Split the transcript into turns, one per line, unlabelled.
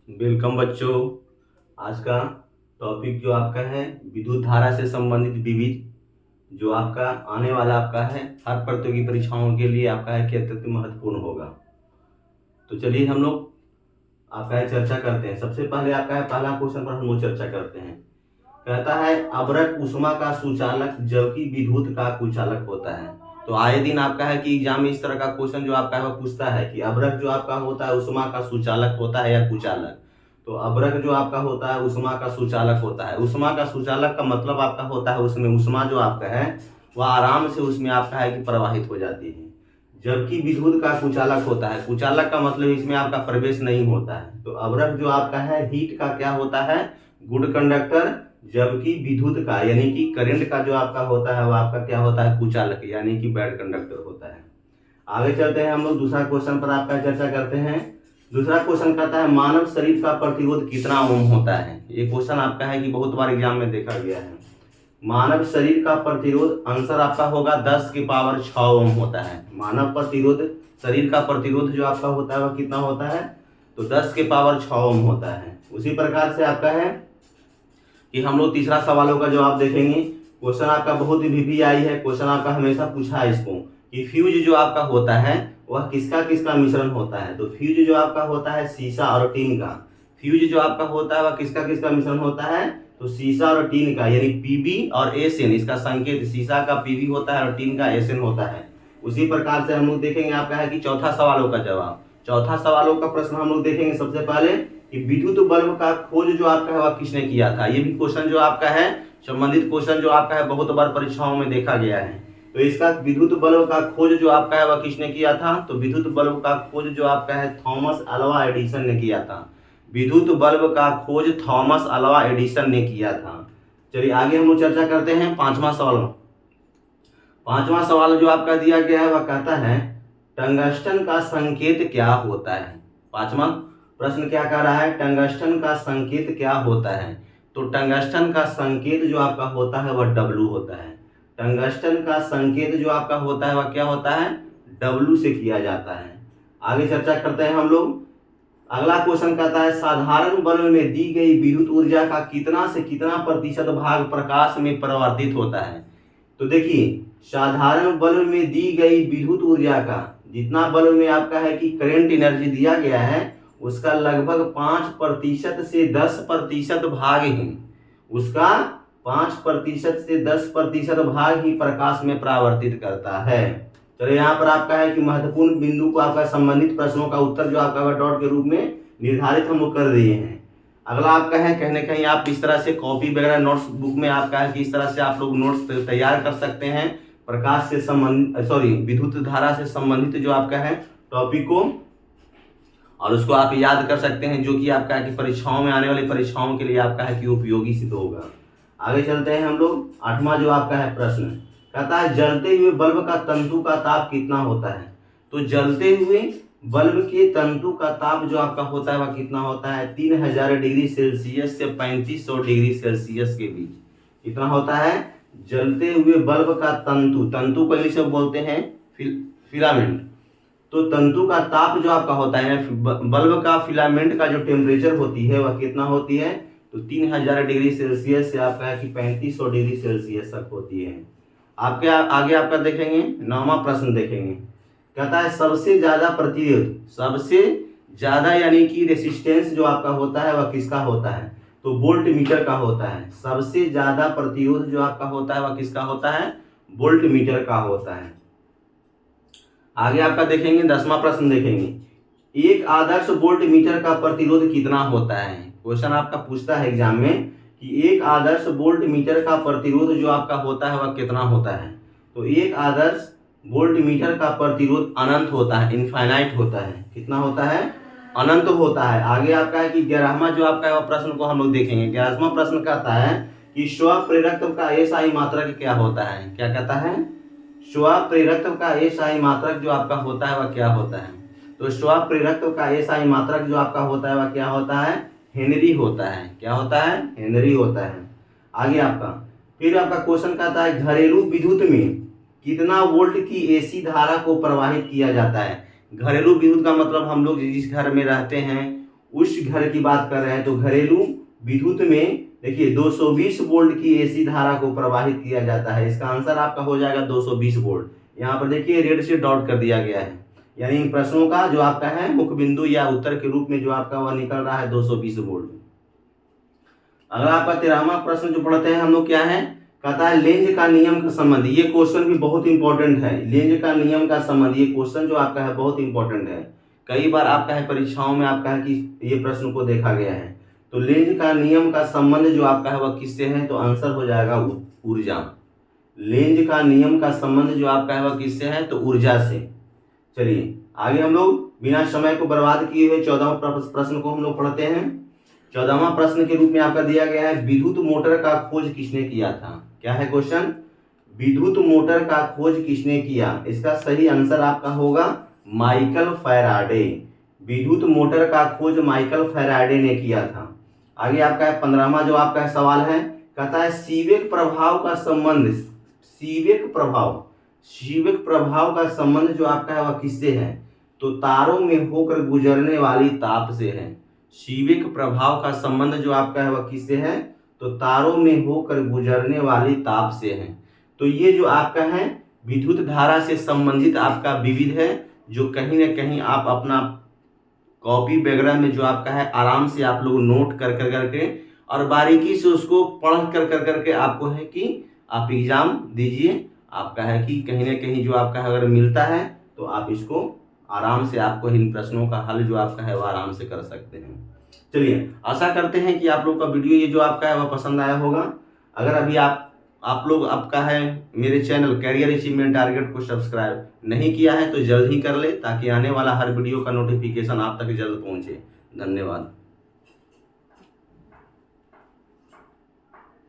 Welcome बच्चों। आज का टॉपिक जो आपका है विद्युत धारा से संबंधित विविध जो आपका आने वाला आपका है हर प्रतियोगी परीक्षाओं के लिए आपका है कि अत्यंत महत्वपूर्ण होगा। तो चलिए हम लोग आपका है चर्चा करते हैं। सबसे पहले आपका है पहला क्वेश्चन पर हम लोग चर्चा करते हैं। कहता है अवरक उष्मा का सुचालक जबकि विद्युत का कुचालक होता है। तो आए दिन आपका है कि एग्जाम में इस तरह का क्वेश्चन जो आपका है वो पूछता है कि अवरक जो आपका होता है उष्मा का सुचालक होता है या कुचालक। तो अवरक जो आपका होता है उष्मा का सुचालक होता है। उष्मा का सुचालक का मतलब आपका होता है उसमें उष्मा जो आपका है वह आराम से उसमें आपका है कि प्रवाहित हो जाती है। जबकि विद्युत का कुचालक होता है। कुचालक का मतलब इसमें आपका प्रवेश नहीं होता है। तो अवरक जो आपका है हीट का क्या होता है, गुड कंडक्टर। जबकि विद्युत का यानी कि करंट का जो आपका होता है वो आपका क्या होता है, कुचालक यानी कि बैड कंडक्टर होता है। आगे चलते हैं हम लोग दूसरा क्वेश्चन पर आपका चर्चा करते हैं। दूसरा क्वेश्चन कहता है मानव शरीर का प्रतिरोध कितना ओम होता है। ये क्वेश्चन आपका है कि बहुत बार एग्जाम में देखा गया है। मानव शरीर का प्रतिरोध आंसर आपका होगा 10 की पावर 6 ओम होता है। मानव प्रतिरोध शरीर का प्रतिरोध जो आपका होता है वह कितना होता है, तो 10 के पावर 6 ओम होता है। उसी प्रकार से आपका है कि हम लोग तीसरा सवालों का जवाब देखेंगे। क्वेश्चन आपका बहुत ही वीवीआई है। क्वेश्चन आपका हमेशा पूछा है इसको कि फ्यूज जो आपका होता है वह किसका किसका मिश्रण होता है। तो फ्यूज जो आपका होता है शीशा और टीन का। फ्यूज जो आपका होता है वह किसका किसका मिश्रण होता है, तो शीशा और टीन का, यानी पीबी और एसएन। इसका संकेत शीशा का पीबी होता है और टीन का एसएन होता है। उसी प्रकार से हम लोग देखेंगे आपका है कि चौथा सवालों का जवाब। चौथा सवालों का प्रश्न हम लोग देखेंगे सबसे पहले कि विद्युत बल्ब का खोज जो आपका है वह किसने किया था। ये भी क्वेश्चन जो आपका है संबंधित क्वेश्चन जो आपका है बहुत बार परीक्षाओं में देखा गया है। तो इसका विद्युत बल्ब का खोज जो आपका है वह किसने किया था, तो विद्युत बल्ब का खोज जो आपका है थॉमस अल्वा एडिसन ने किया था। विद्युत बल्ब का खोज थॉमस अल्वा एडिसन ने किया था। चलिए आगे हम लोग चर्चा करते हैं पांचवा सवाल। पांचवा सवाल जो आपका दिया गया है वह कहता है टंगस्टन का संकेत क्या होता है। पांचवा प्रश्न क्या कह रहा है, टंगस्टन का संकेत क्या होता है। तो टंगस्टन का संकेत जो आपका होता है वह डब्लू होता है। टंगस्टन का संकेत जो आपका होता है वह क्या होता है, डब्लू से किया जाता है। आगे चर्चा करते हैं हम लोग। अगला क्वेश्चन कहता है साधारण बल्ब में दी गई विद्युत ऊर्जा का कितना से कितना प्रतिशत भाग प्रकाश में परिवर्तित होता है। तो देखिए साधारण बल्ब में दी गई विद्युत ऊर्जा का जितना बल्ब में आपका है कि करंट एनर्जी दिया गया है उसका लगभग 5% से 10% भाग ही उसका 5% से 10% भाग ही प्रकाश में परावर्तित करता है। चलिए यहाँ पर आपका है कि महत्वपूर्ण बिंदु को आपका संबंधित प्रश्नों का उत्तर जो आपका डॉट के रूप में निर्धारित हम लोग कर दिए हैं। अगला आपका है कहीं ना कहीं आप इस तरह से कॉपी वगैरह नोट्स बुक में आपका है कि इस तरह से आप लोग नोट्स तैयार कर सकते हैं प्रकाश से संबंधित विद्युत धारा से संबंधित जो आपका है टॉपिक को, और उसको आप याद कर सकते हैं जो कि आपका है कि परीक्षाओं में आने वाली परीक्षाओं के लिए आपका है कि उपयोगी सिद्ध होगा। आगे चलते हैं हम लोग। आठवां जो आपका है प्रश्न कहता है जलते हुए बल्ब का तंतु का ताप कितना होता है। तो जलते हुए बल्ब के तंतु का ताप जो आपका होता है वह कितना होता है, 3000 डिग्री सेल्सियस से 3500 डिग्री सेल्सियस के बीच कितना होता है। जलते हुए बल्ब का तंतु, तंतु को इंग्लिश में बोलते हैं फिलामेंट। तो तंतु का ताप जो आपका होता है बल्ब का फिलामेंट का जो टेम्परेचर होती है वह कितना होती है, तो 3000 डिग्री सेल्सियस से आपका है कि 3500 डिग्री सेल्सियस तक होती है। आपके आगे आपका देखेंगे नौवां प्रश्न देखेंगे। कहता है सबसे ज्यादा प्रतिरोध, सबसे ज्यादा यानी कि रेसिस्टेंस जो आपका होता है वह किसका होता है, तो वोल्ट मीटर का होता है। सबसे ज्यादा प्रतिरोध जो आपका होता है वह किसका होता है, वोल्ट मीटर का होता है। आगे आपका देखेंगे 10वां प्रश्न देखेंगे एक आदर्श वोल्ट मीटर का प्रतिरोध कितना होता है। क्वेश्चन आपका पूछता है एग्जाम में कि एक आदर्श वोल्ट मीटर का प्रतिरोध जो आपका होता है वह कितना होता है। तो एक आदर्श वोल्ट मीटर का प्रतिरोध अनंत होता है, इनफाइनाइट होता है। कितना होता है, अनंत होता है। आगे आपका है कि 11वां जो आपका है वह प्रश्न को हम लोग देखेंगे। 11वां प्रश्न कहता है कि स्वप्रेरकत्व का एसआई मात्रक क्या होता है। क्या कहता है, स्वप्रेरकत्व का एसआई मात्रक जो आपका होता है वह क्या होता है। तो स्वप्रेरकत्व का एसआई मात्रक जो आपका होता है वह क्या होता है, हेनरी होता है। क्या होता है, हेनरी होता है। आगे आपका फिर आपका क्वेश्चन कहता है घरेलू विद्युत में कितना वोल्ट की एसी धारा को प्रवाहित किया जाता है। घरेलू विद्युत का मतलब हम लोग जिस घर में रहते हैं उस घर की बात कर रहे हैं, तो घरेलू विद्युत में देखिए 220 वोल्ट की एसी धारा को प्रवाहित किया जाता है। इसका आंसर आपका हो जाएगा 220 वोल्ट। यहाँ पर देखिए रेड से डॉट कर दिया गया है, यानी इन प्रश्नों का जो आपका है मुख्य बिंदु या उत्तर के रूप में जो आपका वह निकल रहा है 220 वोल्ट। अगला आपका 13वां प्रश्न जो पढ़ते हैं हम लोग क्या है, कहता है लेंज का नियम का संबंध। ये क्वेश्चन भी बहुत इंपॉर्टेंट है। लेंज का नियम का संबंध, ये क्वेश्चन जो आपका है बहुत इंपॉर्टेंट है। कई बार आपका है परीक्षाओं में आपका है कि ये प्रश्न को देखा गया है। तो लेंज का नियम का संबंध जो आपका है वह किससे है, तो आंसर हो जाएगा ऊर्जा। लेंज का नियम का संबंध जो आपका है वह किससे है, तो ऊर्जा से। चलिए आगे हम लोग बिना समय को बर्बाद किए हुए 14वां प्रश्न को हम लोग पढ़ते हैं। 14वां प्रश्न के रूप में आपका दिया गया है विद्युत मोटर का खोज किसने किया था। क्या है क्वेश्चन, विद्युत मोटर का खोज किसने किया। इसका सही आंसर आपका होगा माइकल फैराडे। विद्युत मोटर का खोज माइकल फैराडे ने किया था। आगे आपका है 15वां जो आपका सवाल है, कहता है सीवेक प्रभाव का संबंध। सीवेक प्रभाव का संबंध जो आपका है वह किससे है, तो तारों में होकर गुजरने वाली ताप से है। सीवेक प्रभाव का संबंध जो आपका है वह किससे है, तो तारों में होकर गुजरने वाली ताप से है। तो ये जो आपका है विद्युत धारा से संबंधित आपका विविध है, जो कहीं ना कहीं आप अपना कॉपी वगैरह में जो आपका है आराम से आप लोग नोट कर करके और बारीकी से उसको पढ़ कर करके आपको है कि आप एग्जाम दीजिए। आपका है कि कहीं ना कहीं जो आपका है अगर मिलता है तो आप इसको आराम से आपको इन प्रश्नों का हल जो आपका है वो आराम से कर सकते हैं। चलिए आशा करते हैं कि आप लोग का वीडियो ये जो आपका है वह पसंद आया होगा। अगर अभी आप लोग आपका है मेरे चैनल कैरियर अचीवमेंट टारगेट को सब्सक्राइब नहीं किया है तो जल्द ही कर ले, ताकि आने वाला हर वीडियो का नोटिफिकेशन आप तक जल्द पहुंचे। धन्यवाद।